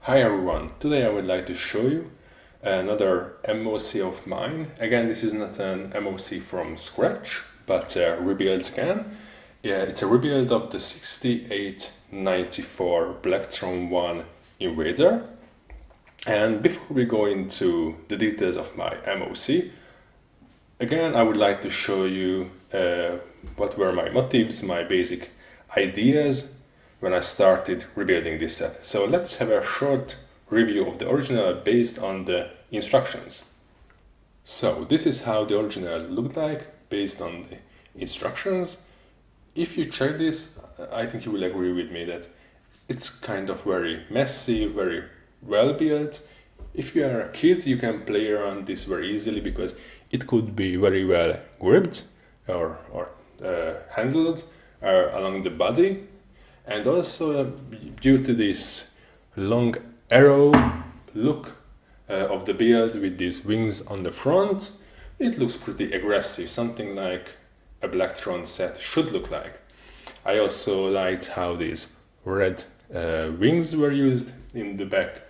Hi everyone, today I would like to show you another MOC of mine. Again, this is not an MOC from scratch, but a rebuild again. Yeah, it's a rebuild of the 6894 Blacktron I Invader. And before we go into the details of my MOC, again I would like to show you what were my motives, my basic ideas when I started rebuilding this set. So let's have a short review of the original based on the instructions. So this is how the original looked like based on the instructions. If you check this, I think you will agree with me that it's kind of very messy, very well built. If you are a kid, you can play around this very easily because it could be very well gripped or handled along the body. And also due to this long arrow look of the build with these wings on the front, it looks pretty aggressive, something like a Blacktron set should look like. I also liked how these red wings were used in the back.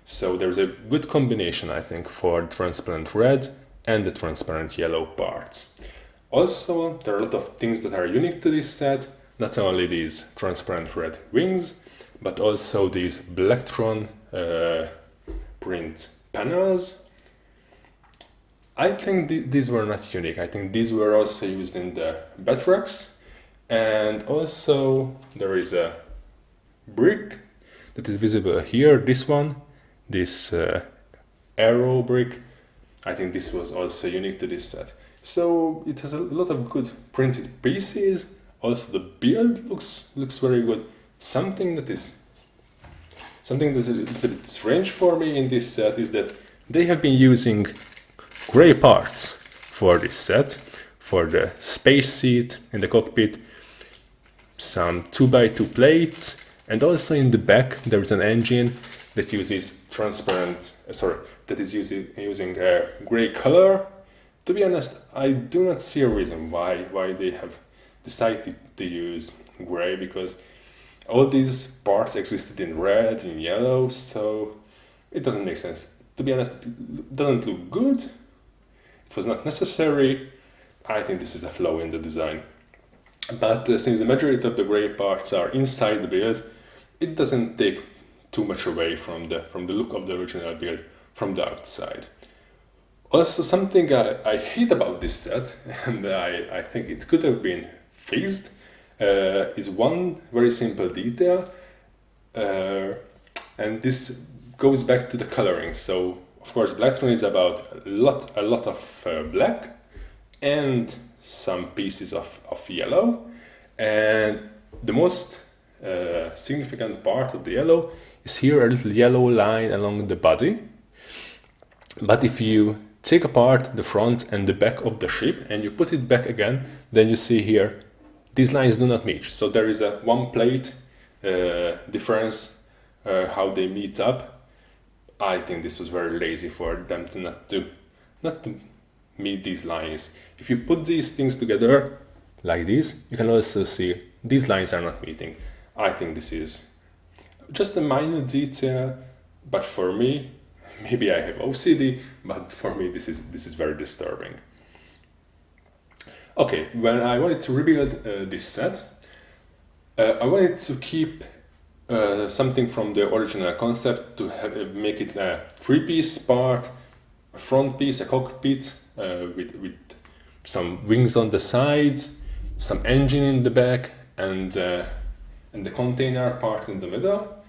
So there's a good combination, I think, for transparent red and the transparent yellow parts. Also, there are a lot of things that are unique to this set. Not only these transparent red wings, but also these Blacktron print panels. I think these were not unique. I think these were also used in the Batrax. And also there is a brick that is visible here, this one, this arrow brick. I think this was also unique to this set. So it has a lot of good printed pieces. Also, the build looks very good. Something that is a little bit strange for me in this set is that they have been using gray parts for this set, for the space seat in the cockpit, some 2x2 plates, and also in the back there is an engine that uses using a gray color. To be honest, I do not see a reason why they have decided to use gray, because all these parts existed in red, in yellow, so it doesn't make sense. To be honest, it doesn't look good. It was not necessary. I think this is a flaw in the design. But since the majority of the gray parts are inside the build, it doesn't take too much away from the look of the original build from the outside. Also, something I hate about this set, and I think it could have been fixed, is one very simple detail, and this goes back to the coloring. So, of course, Blacktron is about a lot of black and some pieces of yellow, and the most significant part of the yellow is here, a little yellow line along the body. But if you take apart the front and the back of the ship and you put it back again, then you see here these lines do not meet. So there is a one plate difference how they meet up. I think this was very lazy for them to not to meet these lines. If you put these things together like this, you can also see these lines are not meeting. I think this is just a minor detail, but for me, maybe I have OCD, but for me this is very disturbing. Okay, when I wanted to rebuild this set, I wanted to keep something from the original concept to make it a three-piece part, a front piece, a cockpit with some wings on the sides, some engine in the back, and the container part in the middle.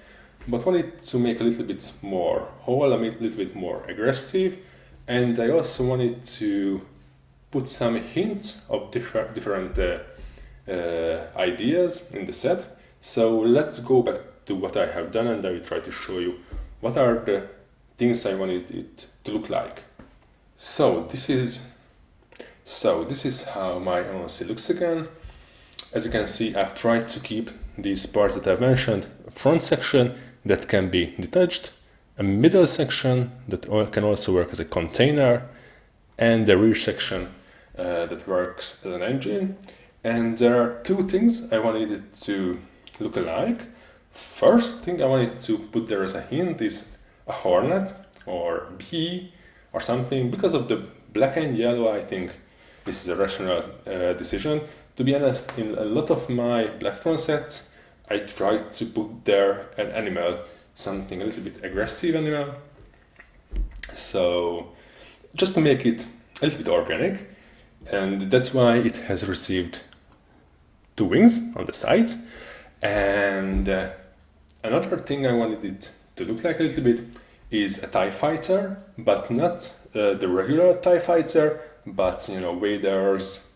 But wanted to make a little bit more whole, a little bit more aggressive, and I also wanted to put some hints of different ideas in the set. So let's go back to what I have done, and I will try to show you what are the things I wanted it to look like. So this is how my MOC looks again. As you can see, I've tried to keep these parts that I've mentioned: a front section that can be detached, a middle section that can also work as a container, and the rear section that works as an engine. And there are two things I wanted it to look alike. first thing I wanted to put there as a hint is a Hornet or bee or something. Because of the black and yellow, I think this is a rational decision. To be honest, in a lot of my Blacktron sets, I tried to put there an animal, something a little bit aggressive animal. So just to make it a little bit organic, and that's why it has received 2 wings on the sides. And another thing I wanted it to look like a little bit is a TIE fighter, but not the regular TIE fighter, but Vader's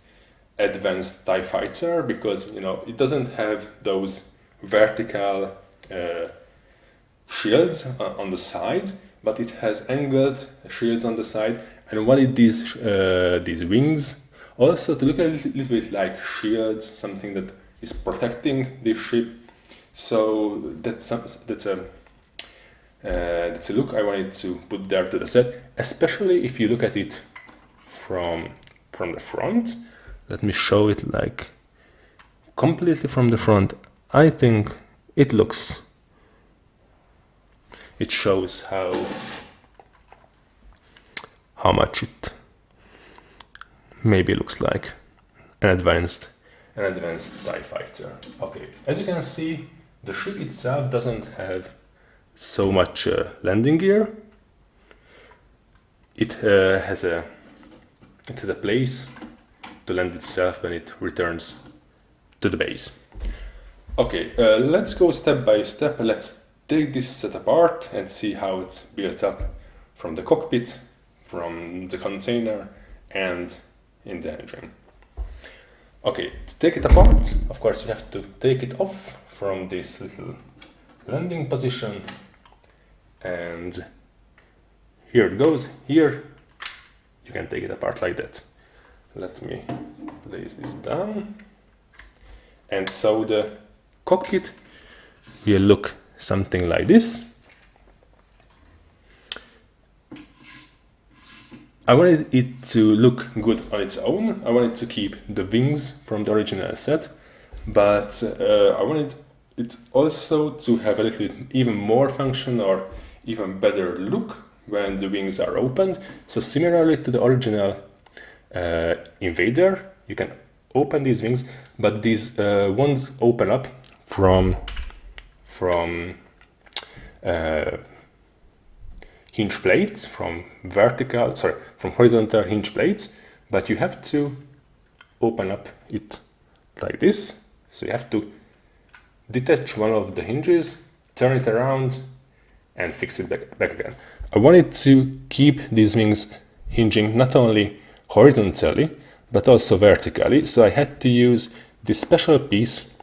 advanced TIE fighter, because it doesn't have those vertical shields on the side, but it has angled shields on the side, and I wanted these wings also to look a little bit like shields, something that is protecting the ship. So that's a look I wanted to put there to the set, especially if you look at it from the front. Let me show it like completely from the front. I think it shows how much it maybe looks like an advanced TIE fighter. Okay, as you can see, the ship itself doesn't have so much landing gear. It has a place to land itself when it returns to the base. Okay, let's go step by step. Let's take this set apart and see how it's built up from the cockpit, from the container, and in the engine. Okay, to take it apart, of course you have to take it off from this little landing position, and here it goes. Here you can take it apart like that. Let me place this down. And so the cockpit will look something like this. I wanted it to look good on its own. I wanted to keep the wings from the original set, but I wanted it also to have a little bit even more function or even better look when the wings are opened. So similarly to the original Invader, you can open these wings, but these won't open up from hinge plates, from horizontal hinge plates, but you have to open up it like this. So you have to detach one of the hinges, turn it around, and fix it back again. I wanted to keep these wings hinging not only horizontally, but also vertically. So I had to use this special piece,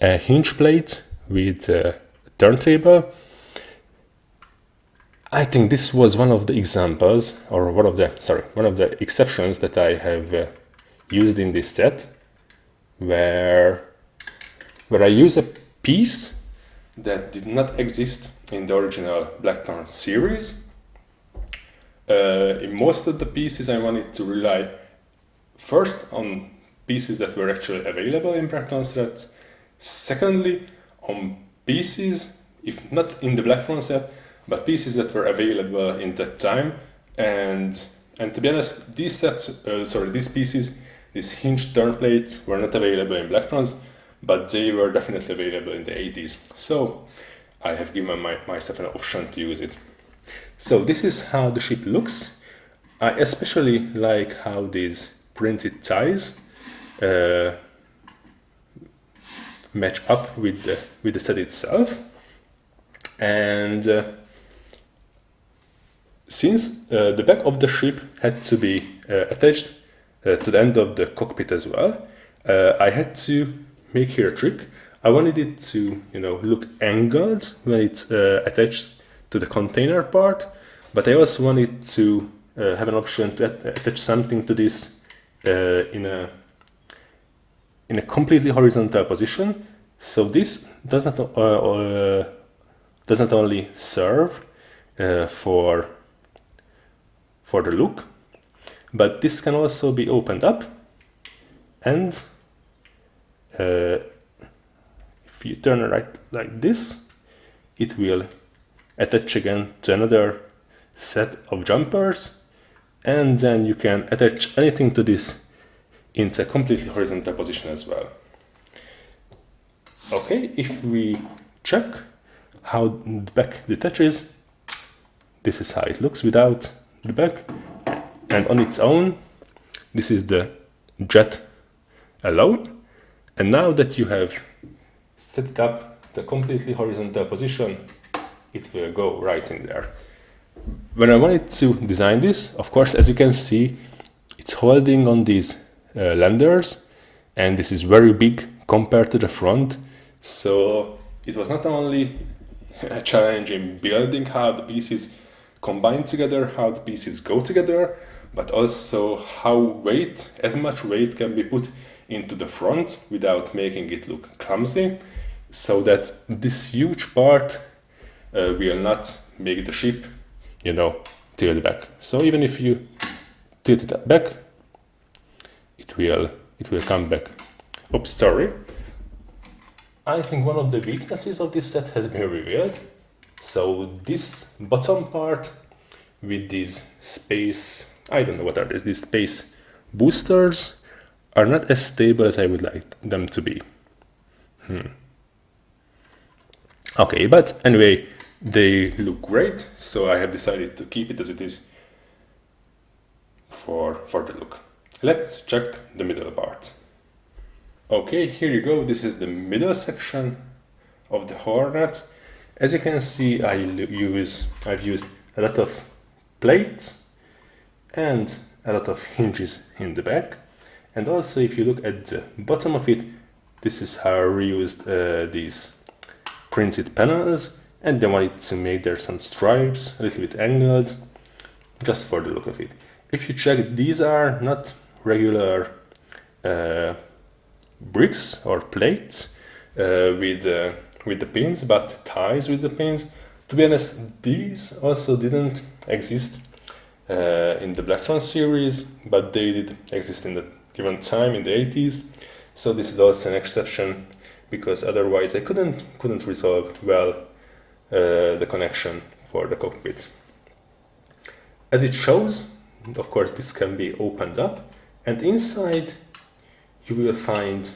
a hinge plate with a turntable. I think this was one of the examples, or one of the exceptions that I have used in this set, where I use a piece that did not exist in the original Blacktron series. In most of the pieces, I wanted to rely first on pieces that were actually available in Blacktron sets. Secondly, on pieces, if not in the Blacktron set, but pieces that were available in that time. And to be honest, these pieces, these hinged turn plates, were not available in Blacktrons, but they were definitely available in the 80s. So I have given myself an option to use it. So this is how the ship looks. I especially like how these printed ties match up with the set itself. And since the back of the ship had to be attached to the end of the cockpit as well, I had to make here a trick. I wanted it to look angled when it's attached to the container part, but I also wanted to have an option to attach something to this in a completely horizontal position. So this does not only serve for the look, but this can also be opened up, and if If you turn it right like this, it will attach again to another set of jumpers, and then you can attach anything to this into a completely horizontal position as well. Okay, if we check how the back detaches, this is how it looks without the back, and on its own, this is the jet alone. And now that you have set it up the completely horizontal position, it will go right in there. When I wanted to design this, of course, as you can see, it's holding on these landers, and this is very big compared to the front. So it was not only a challenge in building how the pieces combine together, how the pieces go together, but also how as much weight can be put into the front without making it look clumsy, so that this huge part will not make the ship, tilt back. So even if you tilt it back, it will come back. Oops, sorry. I think one of the weaknesses of this set has been revealed. So this bottom part with these space, I don't know what are these space boosters, are not as stable as I would like them to be. Okay, but anyway, they look great, so I have decided to keep it as it is for the look. Let's check the middle part. Okay, here you go. This is the middle section of the Hornet. As you can see, I've used a lot of plates and a lot of hinges in the back. And also, if you look at the bottom of it, this is how I reused these printed panels, and then wanted to make there some stripes, a little bit angled, just for the look of it. If you check, these are not regular bricks or plates with the pins, but ties with the pins. To be honest, these also didn't exist in the Blacktron series, but they did exist in the given time in the 80s. So this is also an exception, because otherwise I couldn't resolve well the connection for the cockpit. As it shows, of course, this can be opened up, and inside you will find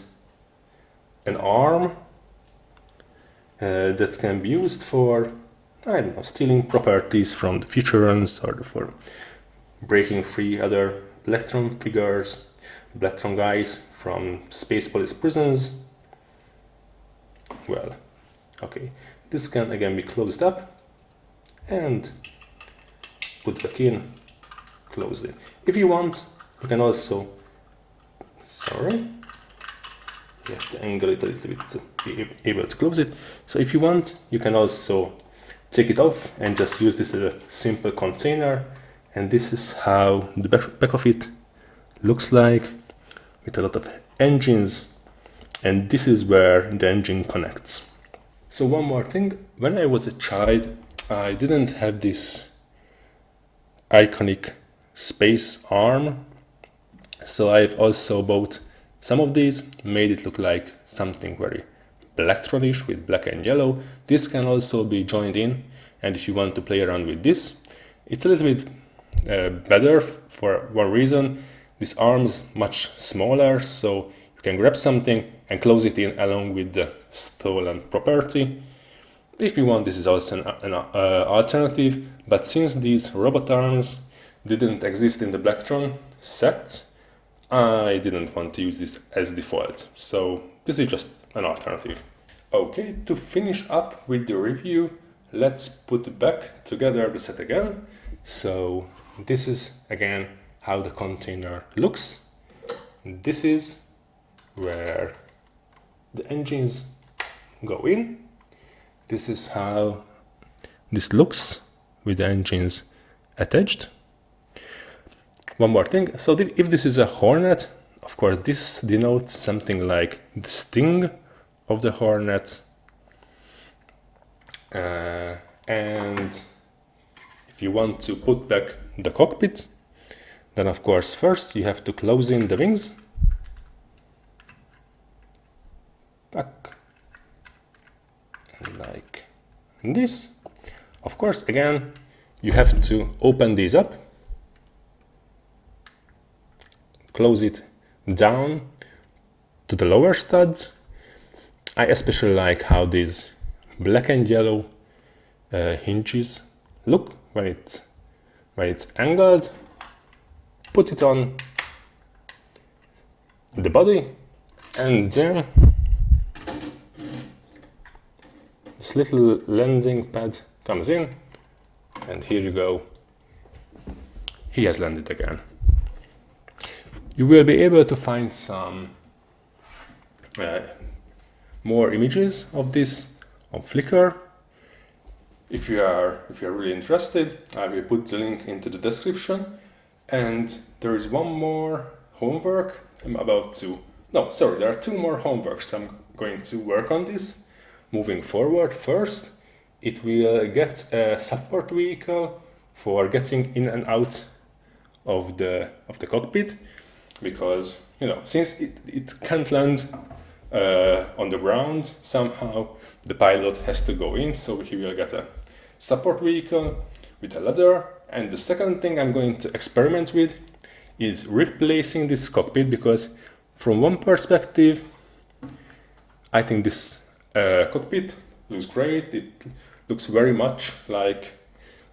an arm that can be used for, I don't know, stealing properties from the futurons, or for breaking free other Blacktron figures, Blacktron guys from space police prisons. Well, okay, this can again be closed up and put back in, closed it. If you want, you can also, you have to angle it a little bit to be able to close it. So if you want, you can also take it off and just use this as a simple container. And this is how the back of it looks like, with a lot of engines. And this is where the engine connects. So one more thing, when I was a child, I didn't have this iconic space arm. So I've also bought some of these, made it look like something very Blacktron-ish with black and yellow. This can also be joined in, and if you want to play around with this, it's a little bit better for one reason. This arm is much smaller, so you can grab something and close it in along with the stolen property. If you want, this is also an alternative, but since these robot arms didn't exist in the Blacktron set, I didn't want to use this as default, so this is just an alternative. Okay, to finish up with the review, let's put back together the set again. So this is again how the container looks. This is where the engines go in. This is how this looks with the engines attached. One more thing, so if this is a Hornet, of course this denotes something like the sting of the Hornet. And if you want to put back the cockpit, then of course first you have to close in the wings. Back. this. Of course, again, you have to open these up, close it down to the lower studs. I especially like how these black and yellow hinges look when it's angled. Put it on the body, and then this little landing pad comes in, and here you go. He has landed again. You will be able to find some more images of this on Flickr. If you are really interested, I will put the link into the description. And there is one more homework I'm about to... No, sorry, there are two more homeworks I'm going to work on this. Moving forward, first, it will get a support vehicle for getting in and out of the cockpit, because, you know, since it can't land on the ground, somehow the pilot has to go in, so he will get a support vehicle with a ladder. And the second thing I'm going to experiment with is replacing this cockpit, because from one perspective, I think this cockpit looks great. It looks very much like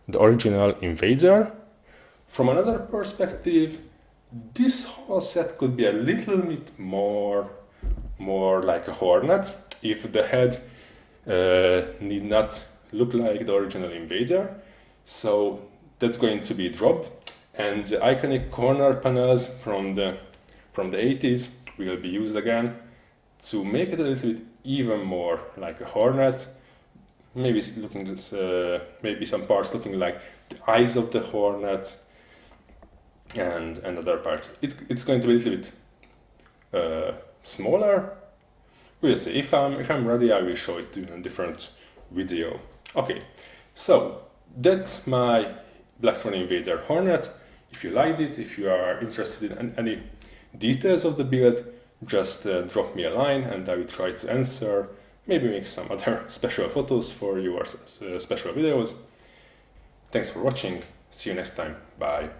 the original Invader. From another perspective, this whole set could be a little bit more like a Hornet if the head need not look like the original Invader. So that's going to be dropped, and the iconic corner panels from the 80s will be used again to make it a little bit even more like a Hornet. Maybe maybe some parts looking like the eyes of the Hornet, and other parts. It's going to be a little bit smaller. We'll see. If I'm ready, I will show it in a different video. Okay, so that's my Blacktron Invader Hornet. If you liked it, if you are interested in any details of the build, just drop me a line and I will try to answer, maybe make some other special photos for your special videos. Thanks for watching. See you next time. Bye.